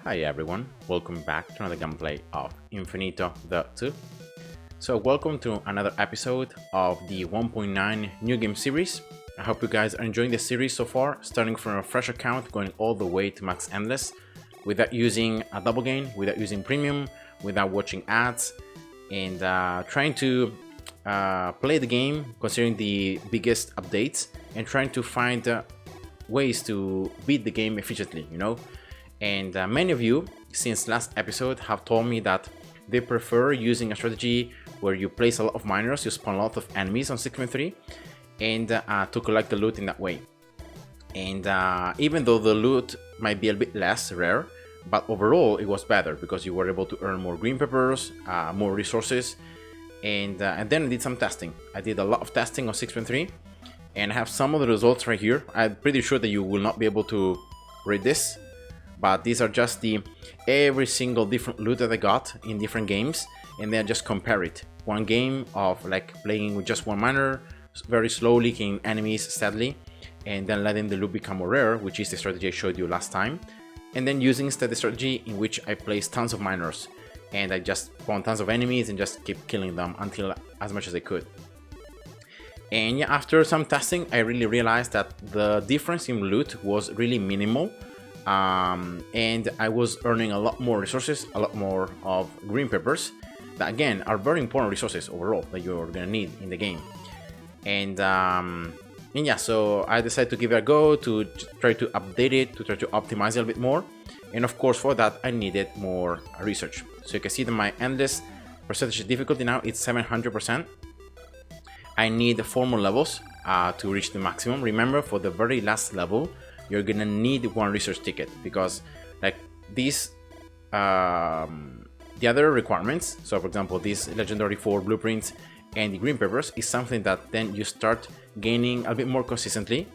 Hi everyone, welcome back to another gameplay of Infinitode 2. So welcome to another episode of the 1.9 new game series. I hope you guys are enjoying the series so far, starting from a fresh account, going all the way to max endless, without using a double gain, without using premium, without watching ads, and trying to play the game, considering the biggest updates, and trying to find ways to beat the game efficiently, And many of you, since last episode, have told me that they prefer using a strategy where you place a lot of miners, you spawn a lot of enemies on 6.3, and to collect the loot in that way. And even though the loot might be a bit less rare, but overall it was better because you were able to earn more green peppers, more resources, and then I did some testing. I did a lot of testing on 6.3, and I have some of the results right here. I'm pretty sure that you will not be able to read this, but these are just the every single different loot that I got in different games, and then just compare it. One game of like playing with just one miner, very slowly killing enemies steadily, and then letting the loot become more rare, which is the strategy I showed you last time, and then using instead the strategy in which I place tons of miners and I just spawn tons of enemies and just keep killing them until as much as I could. And yeah, after some testing, I really realized that the difference in loot was really minimal. And I was earning a lot more resources, a lot more of green peppers that again are very important resources overall that you're gonna need in the game. And yeah, so I decided to give it a go, to try to update it, to try to optimize it a little bit more. And of course for that I needed more research. So you can see that my endless percentage difficulty now it's 700%. I need 4 more levels to reach the maximum. Remember, for the very last level you're gonna need one research ticket, because like these the other requirements, so for example these legendary 4 blueprints and the green peppers, is something that then you start gaining a bit more consistently,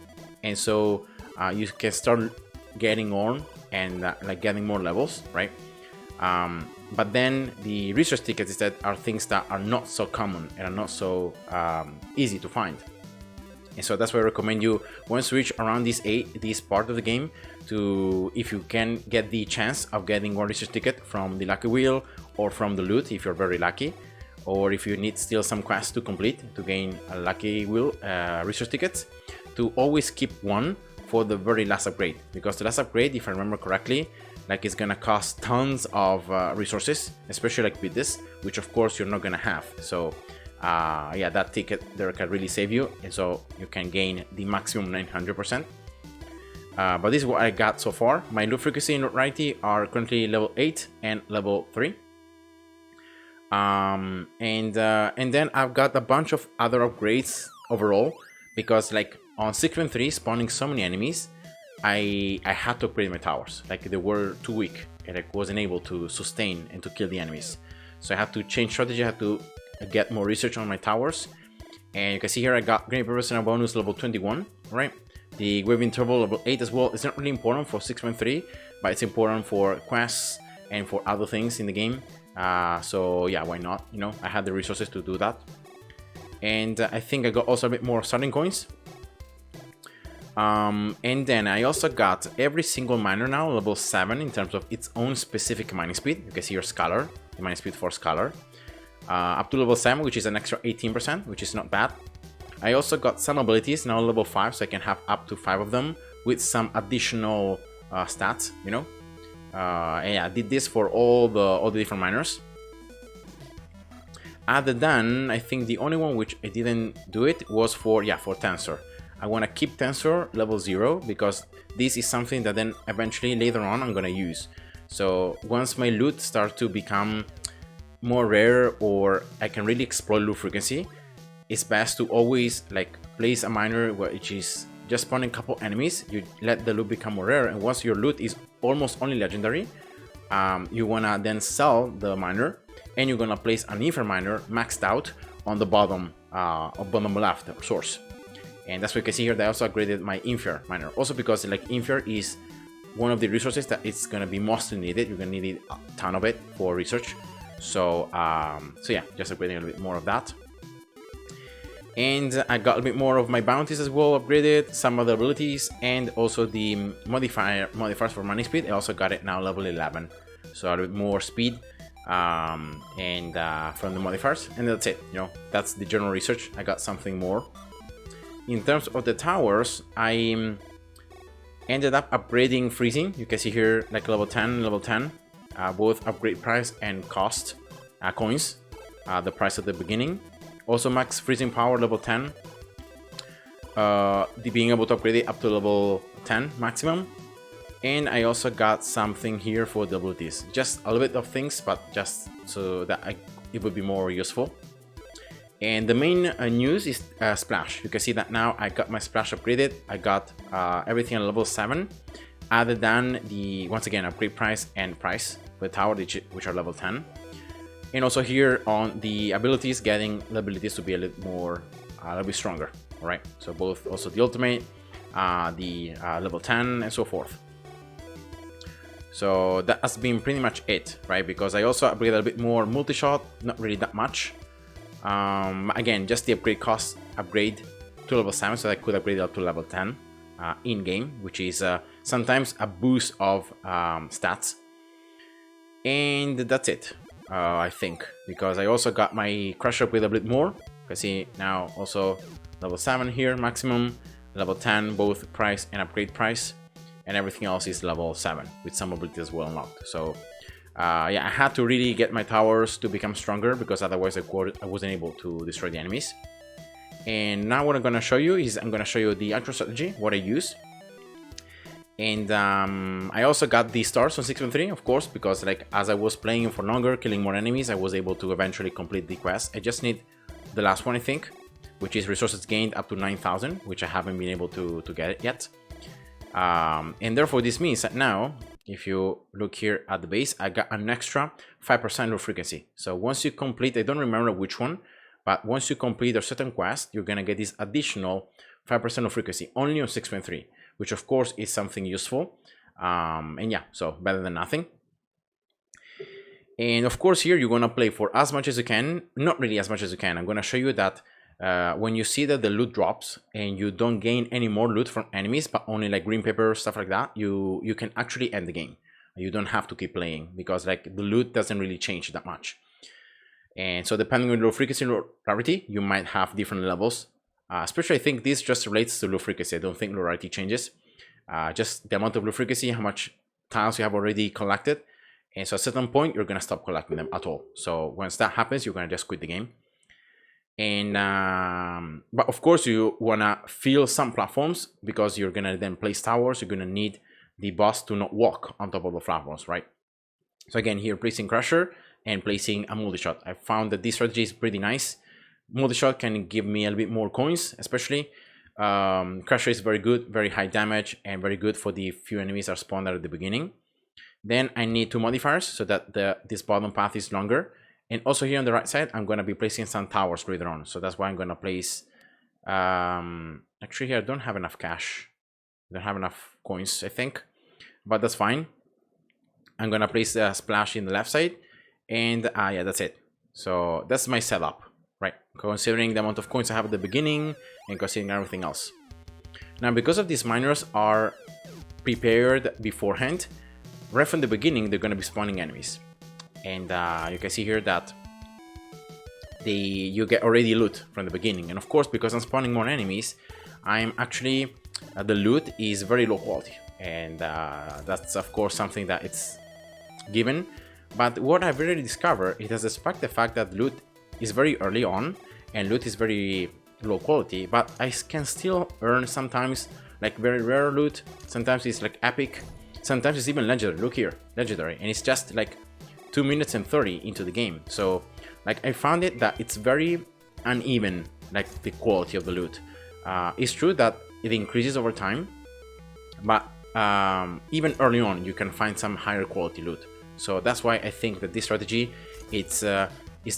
and so you can start getting on and like getting more levels, right? But then the research tickets instead are things that are not so common and are not so easy to find. And so that's why I recommend you, once you reach around this part of the game, to, if you can get the chance of getting one research ticket from the lucky wheel or from the loot if you're very lucky, or if you need still some quests to complete to gain a lucky wheel research tickets, to always keep one for the very last upgrade, because the last upgrade, if I remember correctly, like it's gonna cost tons of resources, especially like with this, which of course you're not gonna have. So yeah, that ticket there can really save you, and so you can gain the maximum 900%. But this is what I got so far. My loot frequency and notoriety are currently level 8 and level 3. And then I've got a bunch of other upgrades overall, because like on 6.3 spawning so many enemies, I had to upgrade my towers. Like they were too weak and I wasn't able to sustain and to kill the enemies. So I had to change strategy, I had to get more research on my towers. And you can see here I got green peppers and a bonus level 21, right? The wave interval level 8 as well. It's not really important for 6.3, but it's important for quests and for other things in the game. So yeah, why not? I had the resources to do that. And I think I got also a bit more starting coins. And then I also got every single miner now level 7 in terms of its own specific mining speed. You can see your Scholar, the mining speed for Scholar, up to level 7, which is an extra 18%, which is not bad. I also got some abilities now level 5, so I can have up to 5 of them with some additional stats, and yeah, I did this for all the different miners. Other than, I think the only one which I didn't do it was for Tensor. I want to keep Tensor level 0, because this is something that then eventually later on I'm gonna use. So once my loot starts to become more rare, or I can really exploit loot frequency, it's best to always like place a miner which is just spawning a couple enemies. You let the loot become more rare, and once your loot is almost only legendary, you wanna then sell the miner, and you're gonna place an Infer miner maxed out on the bottom left source. And that's what you can see here. That I also upgraded my Infer miner, also because like Infer is one of the resources that it's gonna be mostly needed. You're gonna need a ton of it for research. So yeah, just upgrading a little bit more of that. And I got a bit more of my bounties as well upgraded, some other abilities, and also the modifiers for money speed. I also got it now level 11, so a bit more speed from the modifiers, and that's it. You know, that's the general research. I got something more. In terms of the towers, I ended up upgrading freezing. You can see here like level 10, both upgrade price and cost coins, the price at the beginning. Also max freezing power level 10, being able to upgrade it up to level 10 maximum. And I also got something here for the abilities, just a little bit of things, but just so that it would be more useful. And the main news is splash. You can see that now I got my splash upgraded. I got everything at level 7, other than the, once again, upgrade price and price with tower, which are level 10. And also here on the abilities, getting the abilities to be a little more, a little bit stronger. All right, so both also the ultimate, the level 10, and so forth. So that has been pretty much it, right? Because I also upgraded a bit more multi-shot, not really that much. Again, just the upgrade cost upgrade to level 7, so I could upgrade it up to level 10 in game, which is sometimes a boost of stats. And that's it, I think, because I also got my crusher upgrade a bit more. You can see now also level 7 here maximum, level 10 both price and upgrade price, and everything else is level 7 with some abilities as well unlocked. So yeah, I had to really get my towers to become stronger, because otherwise I wasn't able to destroy the enemies. And now what I'm gonna show you is I'm gonna show you the actual strategy, what I use. And I also got the stars on 6.3, of course, because like as I was playing for longer, killing more enemies, I was able to eventually complete the quest. I just need the last one, I think, which is resources gained up to 9,000, which I haven't been able to get it yet. And therefore this means that now, if you look here at the base, I got an extra 5% low frequency. So once you complete, I don't remember which one, but once you complete a certain quest, you're gonna get this additional 5% of frequency only on 6.3, which of course is something useful. And yeah, so better than nothing. And of course here you're gonna play for as much as you can, not really as much as you can. I'm gonna show you that when you see that the loot drops and you don't gain any more loot from enemies, but only like green paper, stuff like that, you can actually end the game. You don't have to keep playing, because like the loot doesn't really change that much. And so depending on low frequency and low rarity, you might have different levels. Especially I think this just relates to low frequency. I don't think low rarity changes. Just the amount of low frequency, how much tiles you have already collected. And so at a certain point, you're gonna stop collecting them at all. So once that happens, you're gonna just quit the game. And but of course you wanna fill some platforms, because you're gonna then place towers. You're gonna need the boss to not walk on top of the platforms, right? So again, here placing crusher and placing a multi-shot. I found that this strategy is pretty nice. Multi-shot can give me a little bit more coins, especially. Crusher is very good, very high damage, and very good for the few enemies that are spawned at the beginning. Then I need 2 modifiers so that this bottom path is longer. And also here on the right side, I'm going to be placing some towers later on. So that's why I'm going to place... actually here I don't have enough cash. I don't have enough coins, I think. But that's fine. I'm going to place a splash in the left side. And yeah, that's it. So that's my setup, right? Considering the amount of coins I have at the beginning and considering everything else. Now, because of these miners are prepared beforehand, right from the beginning, they're going to be spawning enemies. And you can see here that you get already loot from the beginning. And of course, because I'm spawning more enemies, I'm actually, the loot is very low quality. And that's of course something that it's given. But what I've really discovered, it has despite the fact that loot is very early on and loot is very low quality, but I can still earn sometimes like very rare loot. Sometimes it's like epic, sometimes it's even legendary. Look here, legendary, and it's just like 2 minutes and 30 into the game. So like I found it that it's very uneven, like the quality of the loot. It's true that it increases over time, but even early on you can find some higher quality loot. So that's why I think that this strategy, it's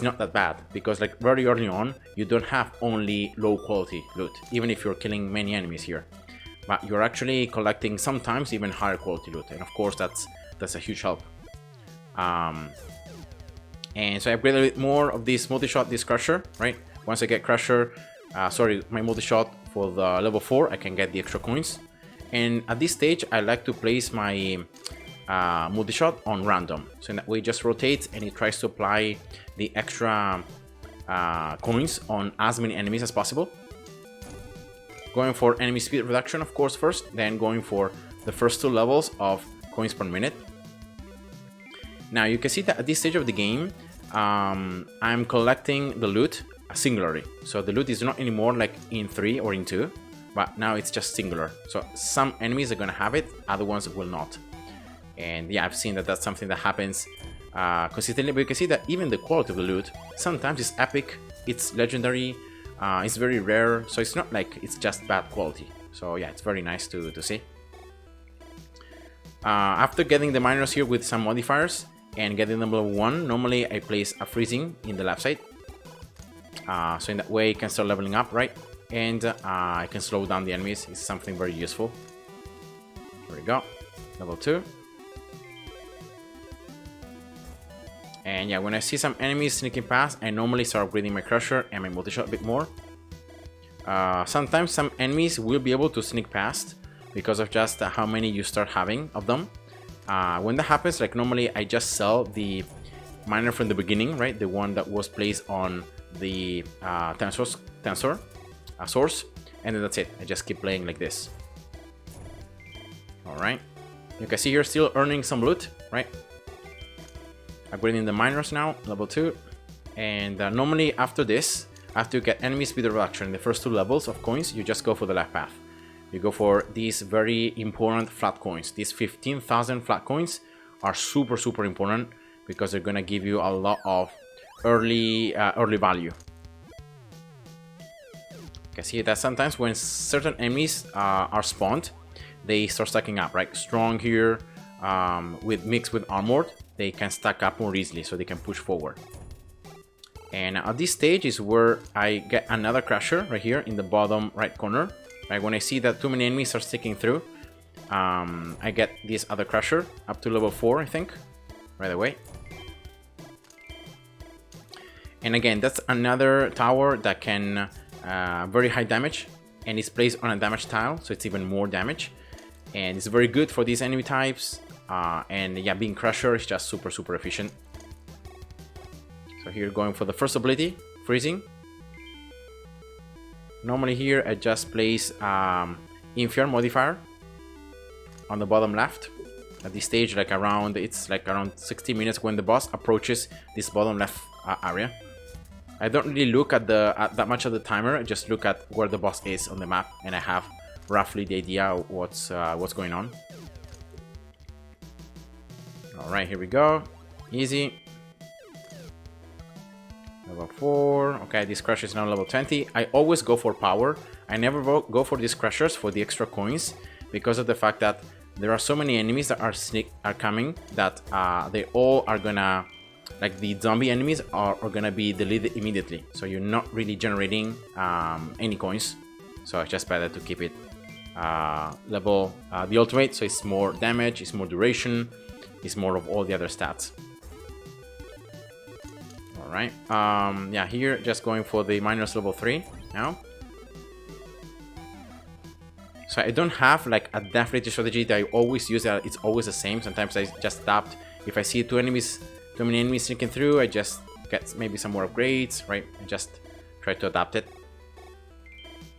not that bad, because like very early on you don't have only low quality loot, even if you're killing many enemies here, but you're actually collecting sometimes even higher quality loot. And of course that's a huge help. And so I upgraded a bit more of this multi-shot, this crusher, right? Once I get crusher, sorry, my multi-shot for the level 4, I can get the extra coins. And at this stage, I like to place my multi-shot on random. So in that way, it just rotates and it tries to apply the extra coins on as many enemies as possible. Going for enemy speed reduction, of course, first, then going for the first 2 levels of coins per minute. Now you can see that at this stage of the game, I'm collecting the loot singularly. So the loot is not anymore like in 3 or in 2, but now it's just singular. So some enemies are gonna have it, other ones will not. And yeah, I've seen that that's something that happens consistently, but you can see that even the quality of the loot, sometimes it's epic, it's legendary, it's very rare, so it's not like it's just bad quality. So yeah, it's very nice to see. After getting the miners here with some modifiers and getting them level 1, normally I place a freezing in the left side. So in that way I can start leveling up, right? And I can slow down the enemies. It's something very useful. There we go. Level 2. And yeah, when I see some enemies sneaking past, I normally start upgrading my crusher and my multi-shot a bit more. Sometimes some enemies will be able to sneak past because of just how many you start having of them. When that happens, like normally I just sell the miner from the beginning, right? The one that was placed on the tensor source, and then that's it. I just keep playing like this. All right, you can see here still earning some loot, right? Upgrading the miners now, level 2. And normally after this, after you get enemy speed reduction in the first 2 levels of coins, you just go for the left path. You go for these very important flat coins. These 15,000 flat coins are super important because they're gonna give you a lot of early value. You can see that sometimes when certain enemies are spawned, they start stacking up, right? Strong here, mixed with armored, they can stack up more easily, so they can push forward. And at this stage is where I get another crusher right here in the bottom right corner. Right, when I see that too many enemies are sticking through, I get this other crusher up to level 4, I think, right away. And again, that's another tower that can very high damage, and it's placed on a damage tile, so it's even more damage. And it's very good for these enemy types. And yeah, being crusher is just super efficient. So here going for the first ability, freezing. Normally here I just place Infinitode modifier on the bottom left. At this stage, like it's around 60 minutes when the boss approaches this bottom left area. I don't really look at that much of the timer. I just look at where the boss is on the map, and I have roughly the idea of what's going on. All right, here we go. Easy. Level 4. Okay, this crusher is now level 20. I always go for power. I never go for these crushers for the extra coins because of the fact that there are so many enemies that are coming that they all are gonna, like the zombie enemies are gonna be deleted immediately. So you're not really generating any coins. So it's just better to keep it level the ultimate. So it's more damage, it's more duration, it's more of all the other stats. Alright, yeah, here just going for the minus level 3 now. So I don't have like a definite strategy that I always use, that it's always the same. Sometimes I just adapt. If I see too many enemies sneaking through, I just get maybe some more upgrades, right? I just try to adapt it.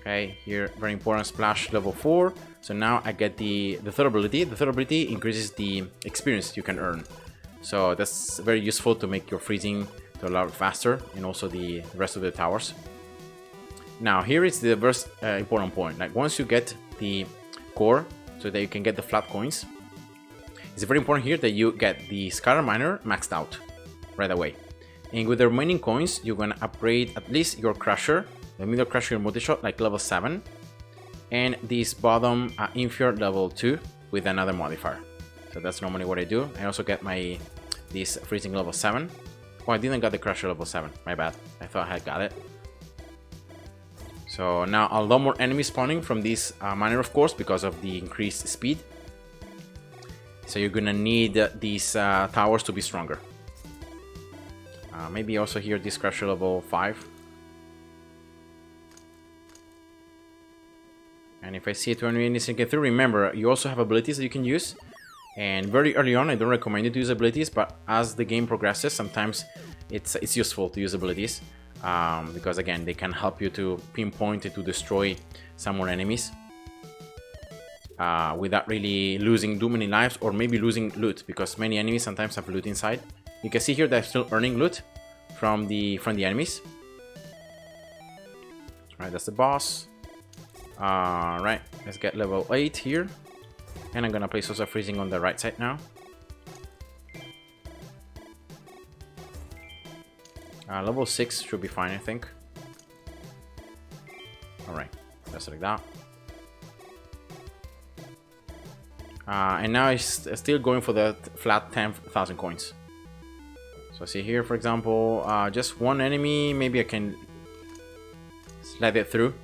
Okay, here, very important, splash level 4. So now I get the third ability. The third ability increases the experience you can earn. So that's very useful to make your freezing to allow it faster, and also the rest of the towers. Now here is the first important point. Like once you get the core, so that you can get the flat coins, it's very important here that you get the scatter miner maxed out right away. And with the remaining coins, you're gonna upgrade at least your crusher, the middle crusher, your multi-shot, like level 7, and this bottom Infinitode level 2 with another modifier. So that's normally what I do. I also get this freezing level 7. Oh, I didn't get the crusher level 7. My bad. I thought I had got it. So now a lot more enemies spawning from this miner, of course, because of the increased speed. So you're gonna need these towers to be stronger. Maybe also here this crusher level 5. And if I see it when we get through, remember, you also have abilities that you can use. And very early on, I don't recommend you to use abilities, but as the game progresses, sometimes it's useful to use abilities. Because again, they can help you to pinpoint and to destroy some more enemies. Without really losing too many lives, or maybe losing loot, because many enemies sometimes have loot inside. You can see here that I'm still earning loot from the enemies. Alright, that's the boss. Right, let's get level 8 here. And I'm gonna place also freezing on the right side now. Level 6 should be fine, I think. Alright, just like that. And now it's still going for the flat 10,000 coins. So see here, for example, just one enemy, maybe I can slide it through.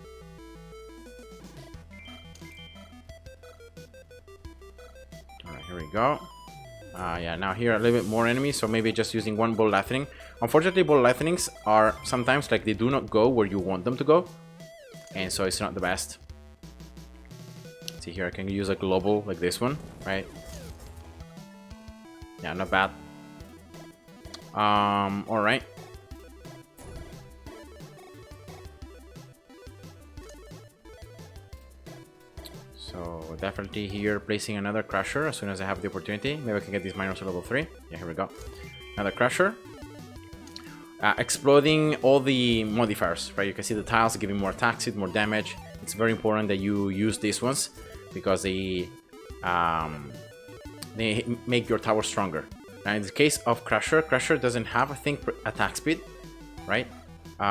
Alright, here we go. Yeah, now here a little bit more enemies, so maybe just using one ball lightning. Unfortunately, ball lightnings are sometimes like they do not go where you want them to go, and so it's not the best. See here, I can use a global like this one, right? Yeah, not bad. All right. So definitely here placing another crusher as soon as I have the opportunity. Maybe I can get these miners to level 3. Yeah, here we go. Another crusher. Exploding all the modifiers, right? You can see the tiles giving more attack speed, more damage. It's very important that you use these ones because they make your tower stronger. Now in the case of Crusher, Crusher doesn't have, I think, attack speed, right? So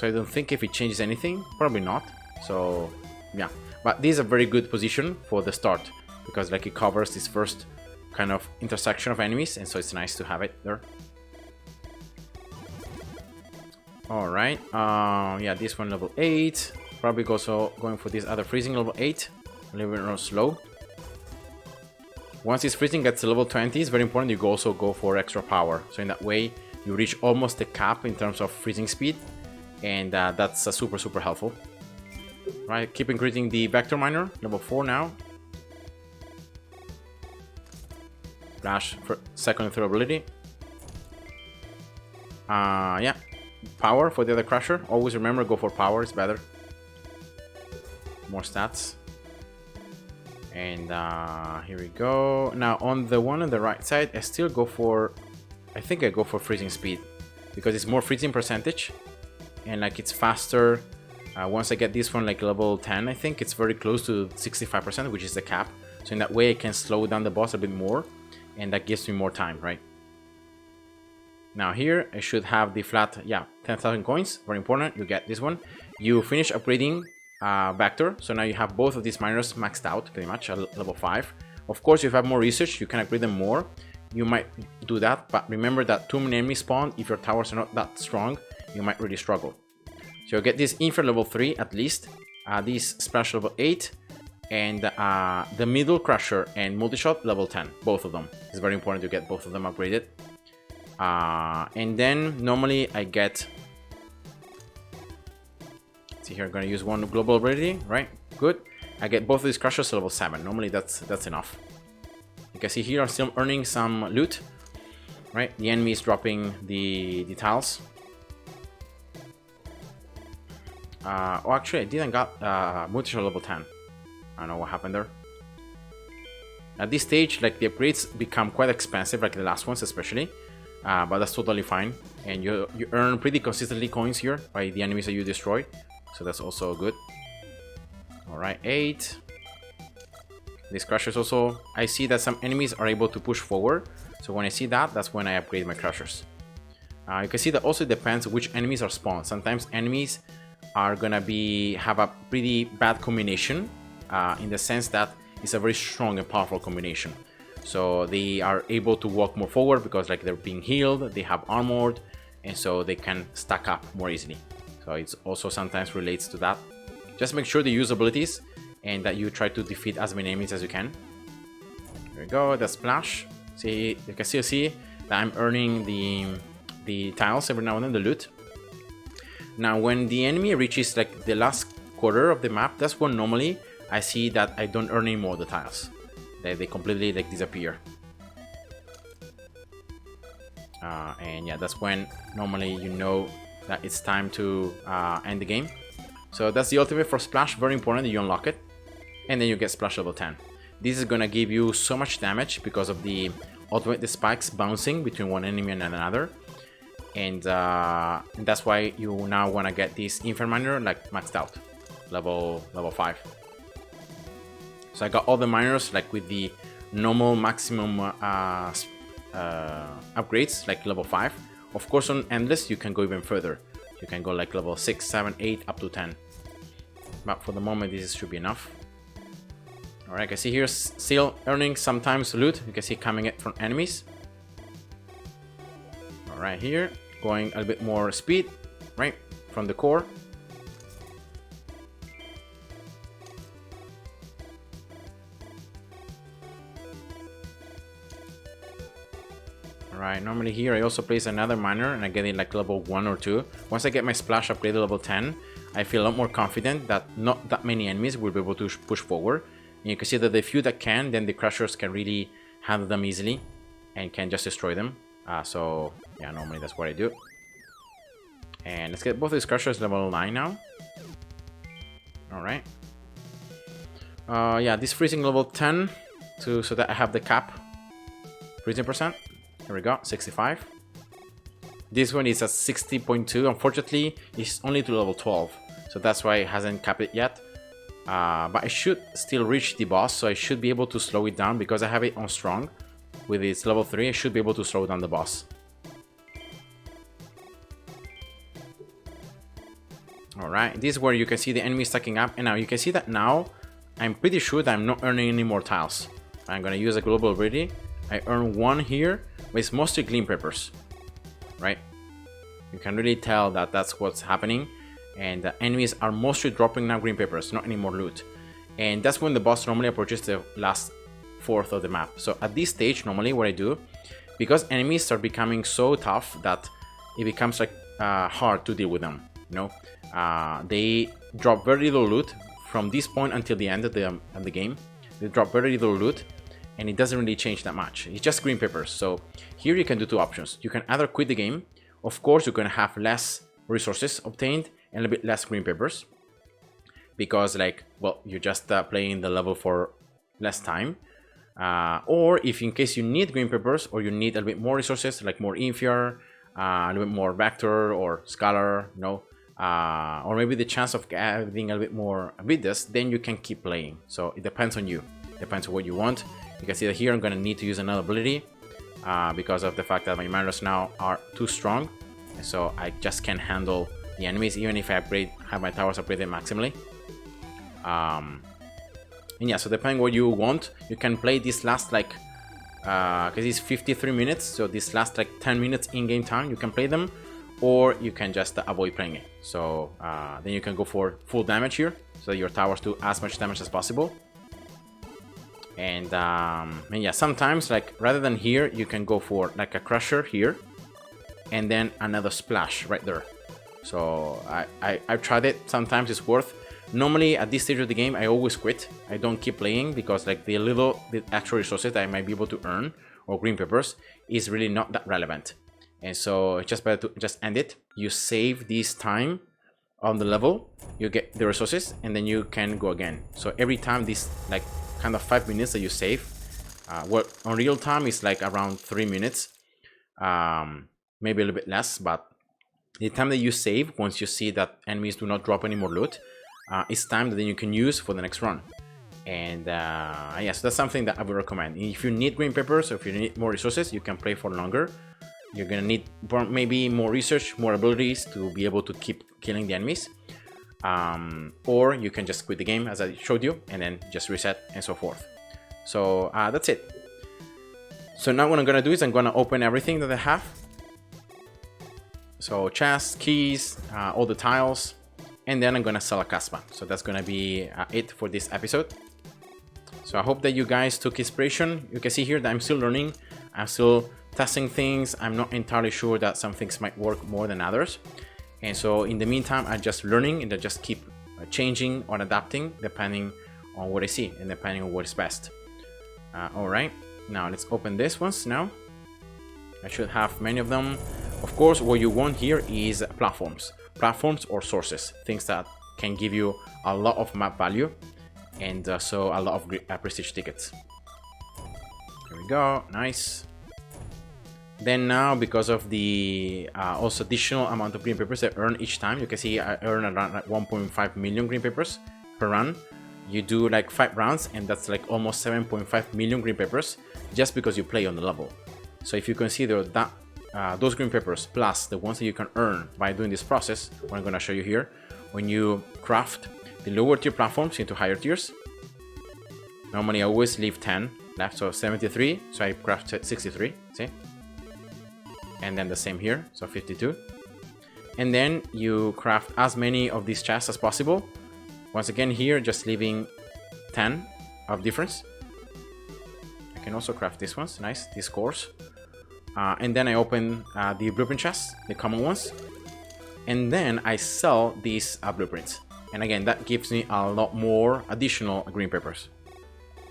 I don't think if it changes anything, probably not. So yeah, but this is a very good position for the start because like it covers this first kind of intersection of enemies, and so it's nice to have it there. All right, yeah, this one level 8. Probably also going for this other freezing level 8. A little bit more slow. Once this freezing gets to level 20, it's very important you also go for extra power. So in that way, you reach almost the cap in terms of freezing speed, and that's super helpful. Right, keep increasing the vector miner, level 4 now. Flash for second and third ability. Yeah. Power for the other crusher. Always remember, go for power, it's better. More stats. And here we go. Now on the one on the right side, I still go for, I think I go for freezing speed because it's more freezing percentage and like it's faster. Once I get this one like level 10, I think it's very close to 65%, which is the cap. So in that way I can slow down the boss a bit more, and that gives me more time, right? Now here I should have the flat, yeah, 10,000 coins. Very important, you get this one. You finish upgrading Vector, so now you have both of these miners maxed out pretty much at level 5. Of course, if you have more research, you can upgrade them more. You might do that, but remember that too many enemies spawn. If your towers are not that strong, you might really struggle. So you get this Infinite level 3 at least, this Splash level 8, and the Middle Crusher and Multi-Shot level 10, both of them. It's very important to get both of them upgraded. And then normally I get, see here, I'm gonna use one global ability, right? Good. I get both of these crushers to level 7. Normally that's enough. You can see here I'm still earning some loot, right? The enemy is dropping the tiles. Oh, actually I didn't got multi-shot level 10. I don't know what happened there. At this stage, like the upgrades become quite expensive, like the last ones especially. But that's totally fine, and you earn pretty consistently coins here by the enemies that you destroy, so that's also good. All right, 8. These crushers also, I see that some enemies are able to push forward, so when I see that, that's when I upgrade my crushers. You can see that also depends which enemies are spawned. Sometimes enemies are gonna have a pretty bad combination, in the sense that it's a very strong and powerful combination. So they are able to walk more forward because like they're being healed, they have armored, and so they can stack up more easily. So it's also sometimes relates to that. Just make sure they use abilities and that you try to defeat as many enemies as you can. There we go, the splash. See, you can still see that I'm earning the tiles every now and then, the loot. Now when the enemy reaches like the last quarter of the map, that's when normally I see that I don't earn any more of the tiles. They completely like disappear. And yeah, that's when normally you know that it's time to end the game. So that's the ultimate for Splash, very important that you unlock it. And then you get Splash level 10. This is gonna give you so much damage because of the ultimate, the spikes bouncing between one enemy and another. And that's why you now wanna get this Infinite Miner like maxed out, level 5. So I got all the miners like with the normal maximum upgrades, like level 5. Of course on Endless you can go even further. You can go like level 6, 7, 8 up to 10. But for the moment this should be enough. Alright, I can see here still earning sometimes loot. You can see coming from enemies. Alright, here going a bit more speed, right, from the core. Alright, normally here I also place another miner and I get it like level 1 or 2. Once I get my splash upgraded to level 10, I feel a lot more confident that not that many enemies will be able to push forward. And you can see that the few that can, then the crushers can really handle them easily and can just destroy them. So yeah, normally that's what I do. And let's get both these crushers level 9 now. Alright. Yeah, this freezing level 10 so that I have the cap. Freezing percent. Here we go, 65. This one is at 60.2. Unfortunately, it's only to level 12. So that's why it hasn't capped it yet. But I should still reach the boss, so I should be able to slow it down because I have it on strong. With its level 3, I should be able to slow down the boss. Alright, this is where you can see the enemy stacking up. And now you can see that now I'm pretty sure that I'm not earning any more tiles. I'm gonna use a global ability. I earn 1 here, but it's mostly green peppers. Right? You can really tell that that's what's happening. And the enemies are mostly dropping now green peppers, not any more loot. And that's when the boss normally approaches the last fourth of the map. So at this stage, normally what I do, because enemies are becoming so tough that it becomes like hard to deal with them. You know, they drop very little loot from this point until the end of the game. They drop very little loot, and it doesn't really change that much. It's just green peppers. So here you can do two options. You can either quit the game. Of course, you're gonna have less resources obtained and a bit less green peppers, because like, well, you're just playing the level for less time. Or if in case you need green peppers or you need a bit more resources, like more Infier, a little bit more Vector or Scholar, you know, or maybe the chance of having a bit more Vidas, then you can keep playing. So it depends on you. Depends on what you want. You can see that here I'm gonna need to use another ability because of the fact that my miners now are too strong, and so I just can't handle the enemies even if I have my towers upgraded maximally. And yeah, so depending what you want, you can play this last like because it's 53 minutes, so this last like 10 minutes in-game time you can play them, or you can just avoid playing it. So then you can go for full damage here, so your towers do as much damage as possible. And yeah, sometimes like rather than here, you can go for like a crusher here and then another splash right there. So I've tried it. Sometimes it's worth. Normally at this stage of the game I always quit. I don't keep playing because like the actual resources that I might be able to earn or green peppers is really not that relevant. And so it's just better to just end it. You save this time on the level, you get the resources, and then you can go again. So every time this like kind of 5 minutes that you save, what on real time is like around 3 minutes, maybe a little bit less, but the time that you save once you see that enemies do not drop any more loot, it's time that then you can use for the next run. And yeah, so that's something that I would recommend. If you need green peppers or if you need more resources, you can play for longer. You're gonna need maybe more research, more abilities to be able to keep killing the enemies. Or you can just quit the game as I showed you and then just reset and so forth. So that's it. So now what I'm gonna do is I'm gonna open everything that I have. So chests, keys, all the tiles, and then I'm gonna sell a Caspa. So that's gonna be it for this episode. So I hope that you guys took inspiration. You can see here that I'm still learning. I'm still testing things. I'm not entirely sure that some things might work more than others. And so in the meantime, I'm just learning and I just keep changing or adapting depending on what I see and depending on what is best. All right, now let's open this ones now. I should have many of them. Of course, what you want here is platforms or sources, things that can give you a lot of map value and so a lot of prestige tickets. Here we go, nice. Then now, because of the also additional amount of green papers I earn each time, you can see I earn around like 1.5 million green papers per run. You do like 5 rounds and that's like almost 7.5 million green papers just because you play on the level. So if you consider that those green papers plus the ones that you can earn by doing this process, what I'm going to show you here, when you craft the lower tier platforms into higher tiers, normally I always leave 10 left, so 73, so I crafted 63, see? And then the same here, so 52. And then you craft as many of these chests as possible. Once again here, just leaving 10 of difference. I can also craft these ones, nice, these cores. And then I open the blueprint chests, the common ones. And then I sell these blueprints. And again, that gives me a lot more additional green papers.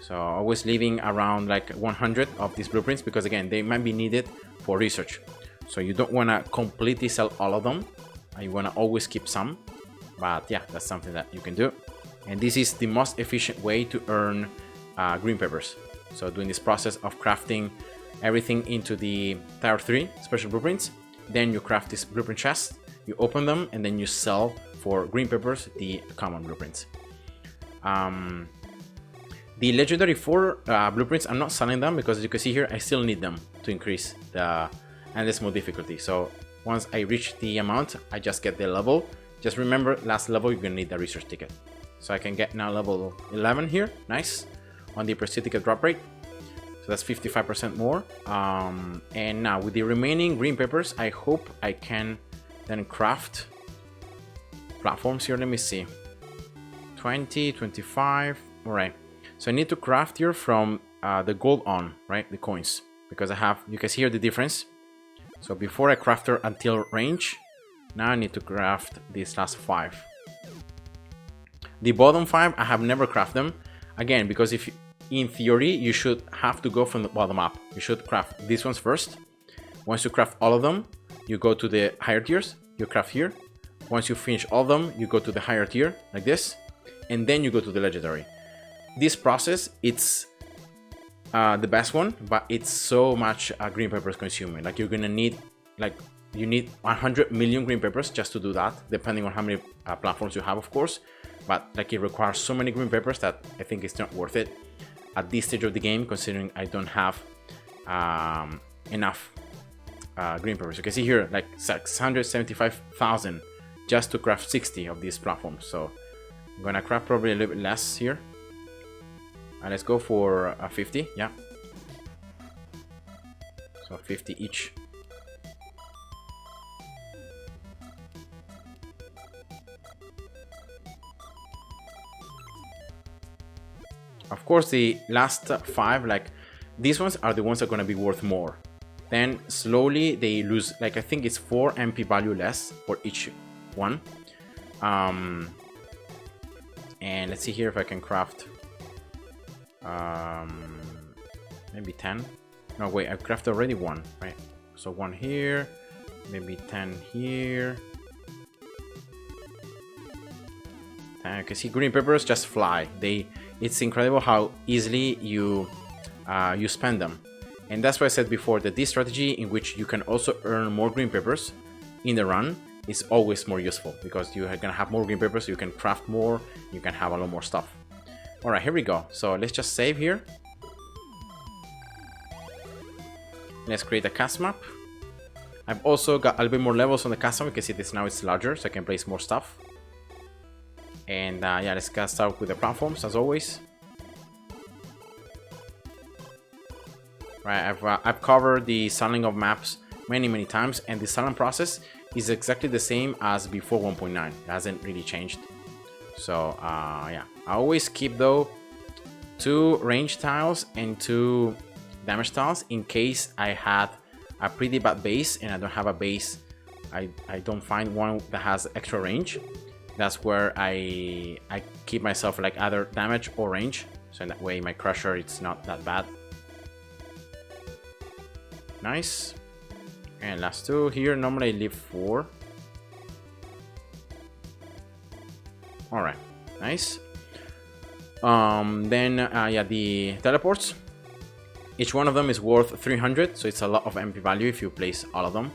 So always leaving around like 100 of these blueprints because again, they might be needed for research. So you don't want to completely sell all of them. You want to always keep some. But yeah, that's something that you can do. And this is the most efficient way to earn green papers. So doing this process of crafting everything into the tier 3 special blueprints. Then you craft this blueprint chest, you open them, and then you sell for green papers the common blueprints. The legendary 4 blueprints, I'm not selling them because as you can see here, I still need them to increase the endless mode difficulty. So once I reach the amount, I just get the level. Just remember, last level, you're gonna need the research ticket. So I can get now level 11 here, nice, on the prestige ticket drop rate. So that's 55% more. And now with the remaining green papers, I hope I can then craft platforms here. Let me see, 20, 25, all right. So I need to craft here from the gold on, right, the coins, because I have, you can see here the difference. So before I crafted until range, now I need to craft these last 5. The bottom 5, I have never crafted them. Again, because if in theory, you should have to go from the bottom up. You should craft these ones first. Once you craft all of them, you go to the higher tiers, you craft here. Once you finish all of them, you go to the higher tier, like this. And then you go to the legendary. This process, it's the best one, but it's so much green papers consuming. Like you're gonna need, like you need 100 million green papers just to do that, depending on how many platforms you have, of course. But like it requires so many green papers that I think it's not worth it at this stage of the game, considering I don't have enough green papers. You can see here, like 675,000 just to craft 60 of these platforms. So I'm gonna craft probably a little bit less here. Let's go for 50, yeah. So 50 each. Of course, the last 5, like these ones are the ones that are gonna be worth more. Then slowly they lose, like I think it's 4 MP value less for each one. And let's see here if I can craft maybe 10. No, wait, I've crafted already 1, right? So 1 here, maybe 10 here. And you can see green papers just fly. It's incredible how easily you spend them. And that's why I said before that this strategy in which you can also earn more green papers in the run is always more useful, because you're gonna have more green papers, you can craft more, you can have a lot more stuff. All right, here we go. So let's just save here. Let's create a cast map. I've also got a little bit more levels on the cast map. You can see this now it's larger, so I can place more stuff. And yeah, let's start with the platforms as always. Right, I've covered the selling of maps many times, and the selling process is exactly the same as before 1.9. It hasn't really changed. So yeah, I always keep though 2 range tiles and 2 damage tiles in case I had a pretty bad base and I don't have a base. I don't find one that has extra range. That's where I keep myself like either damage or range, so in that way my crusher it's not that bad. Nice. And last two here. Normally I leave 4. All right, nice. Then yeah, the teleports, each one of them is worth 300, so it's a lot of MP value if you place all of them.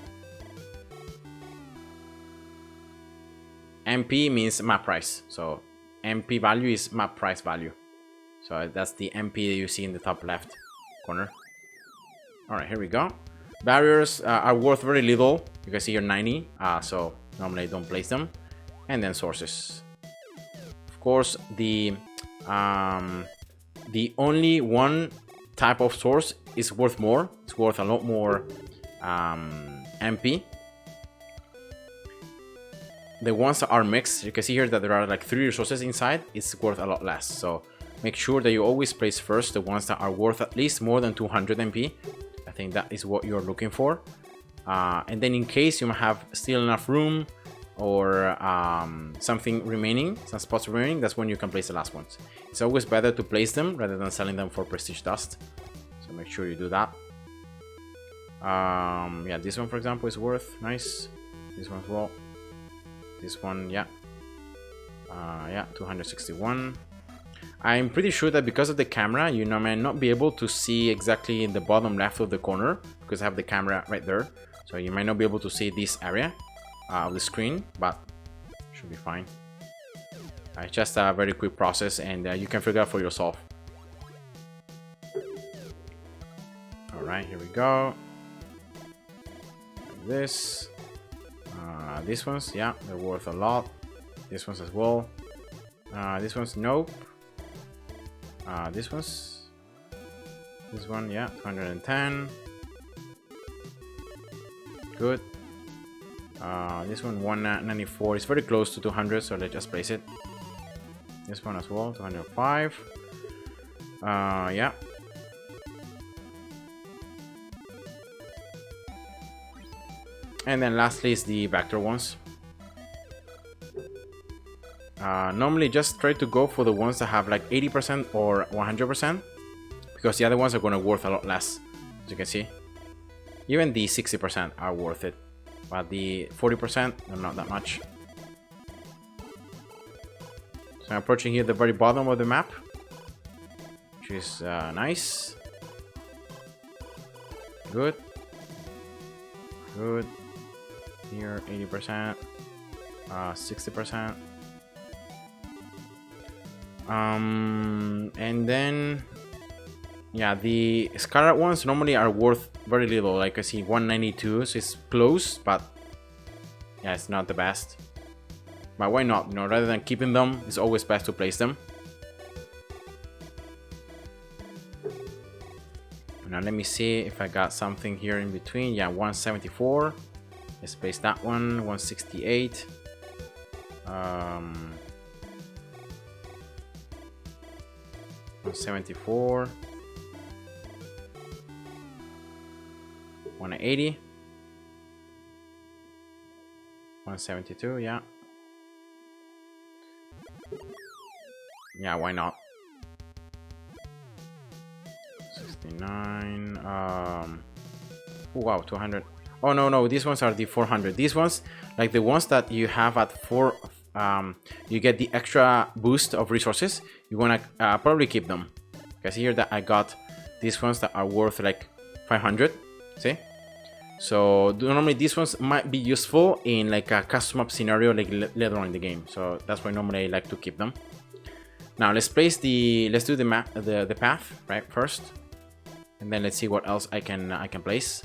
MP means map price, so MP value is map price value, so that's the MP that you see in the top left corner. All right, here we go. Barriers are worth very little. You can see here 90, so normally I don't place them. And then sources. Of course, the only one type of source is worth more. It's worth a lot more MP. The ones that are mixed, you can see here that there are like 3 resources inside. It's worth a lot less. So make sure that you always place first the ones that are worth at least more than 200 MP. I think that is what you're looking for. And then in case you might have still enough room or something remaining, some spots remaining, that's when you can place the last ones. It's always better to place them rather than selling them for prestige dust, so make sure you do that. Yeah, this one for example is worth, nice. This one as well. This one, yeah, yeah, 261. I'm pretty sure that because of the camera, you may not be able to see exactly in the bottom left of the corner, because I have the camera right there, so you might not be able to see this area of the screen, but should be fine. It's just a very quick process, and you can figure out for yourself. All right, here we go. Like this. These ones, yeah, they're worth a lot. This ones as well. This one's nope. This one's. This one, yeah, 210. Good. This one 194. It's very close to 200, so let's just place it. This one as well, 205. Yeah. And then lastly is the vector ones. Normally just try to go for the ones that have like 80% or 100%, because the other ones are going to worth a lot less, as you can see. Even the 60% are worth it, but the 40% are not that much. So I'm approaching here the very bottom of the map, which is nice. Good. Good. Here 80%, 60%. And then yeah, the scarlet ones normally are worth very little. Like I see 192, so it's close, but yeah, it's not the best. But why not? You know, rather than keeping them, it's always best to place them. Now let me see if I got something here in between. Yeah, 174. Let's place that one. 168. 174. 180. 172, yeah. Yeah, why not? 69. Oh, wow, 200. Oh no, these ones are the 400. These ones, like the ones that you have at 4, you get the extra boost of resources. You wanna probably keep them, because here that I got these ones that are worth like 500. See? So normally these ones might be useful in like a custom map scenario, like later on in the game. So that's why normally I like to keep them. Now let's do the map, the path right first, and then let's see what else I can place.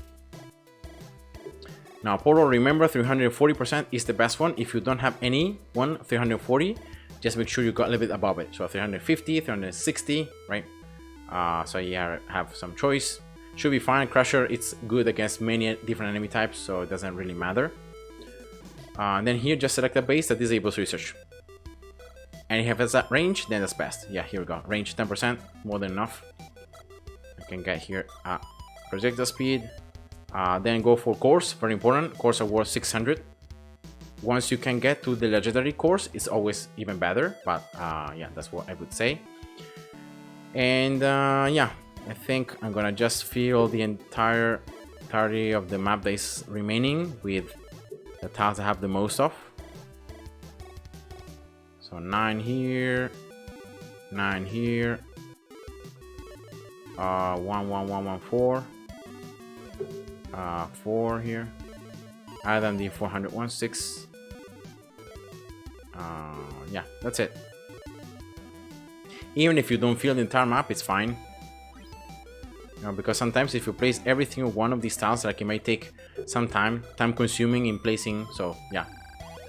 Now portal, remember 340% is the best one. If you don't have any one 340, just make sure you got a little bit above it. So 350, 360, right? So you have some choice. Should be fine. Crusher, it's good against many different enemy types, so it doesn't really matter. And then here, just select a base that disables research. And if it has that range, then that's best. Yeah, here we go. Range 10%, more than enough. I can get here projectile speed. Then go for cores, very important. Cores are worth 600. once you can get to the legendary course, it's always even better. But yeah, that's what I would say. And yeah, I think I'm gonna just fill the entirety of the map that is remaining with the tiles I have the most of. So 9 here, 9 here, 1 1 1 1 4, 4 here, other than the 401 6. Yeah, that's it. Even if you don't fill the entire map, it's fine. You know, because sometimes if you place everything on one of these tiles, like it might take some time consuming in placing. So yeah,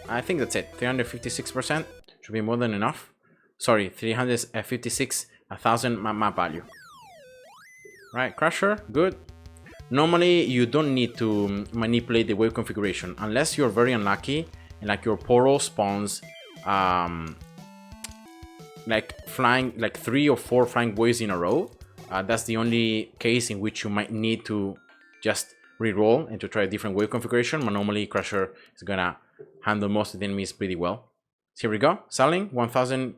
I think that's it. 356% should be more than enough. Sorry, 356,000 map value. Right, Crusher, good. Normally you don't need to manipulate the wave configuration unless you're very unlucky and like your portal spawns like flying, like 3 or 4 flying waves in a row. That's the only case in which you might need to just re-roll and to try a different wave configuration. But normally Crusher is gonna handle most of the enemies pretty well. So here we go, selling 1,000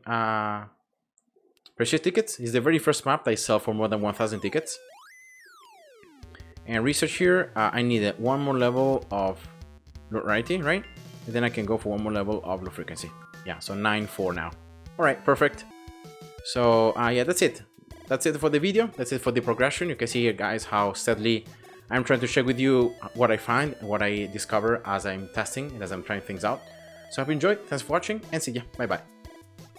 precious tickets. It's the very first map that I sell for more than 1,000 tickets. And research here, I need one more level of variety, right? And then I can go for one more level of low frequency. Yeah, so 9-4 now. All right, perfect. So yeah, that's it. That's it for the video. That's it for the progression. You can see here, guys, how steadily I'm trying to share with you what I find, what I discover as I'm testing and as I'm trying things out. So I hope you enjoyed. Thanks for watching and see ya. Bye bye.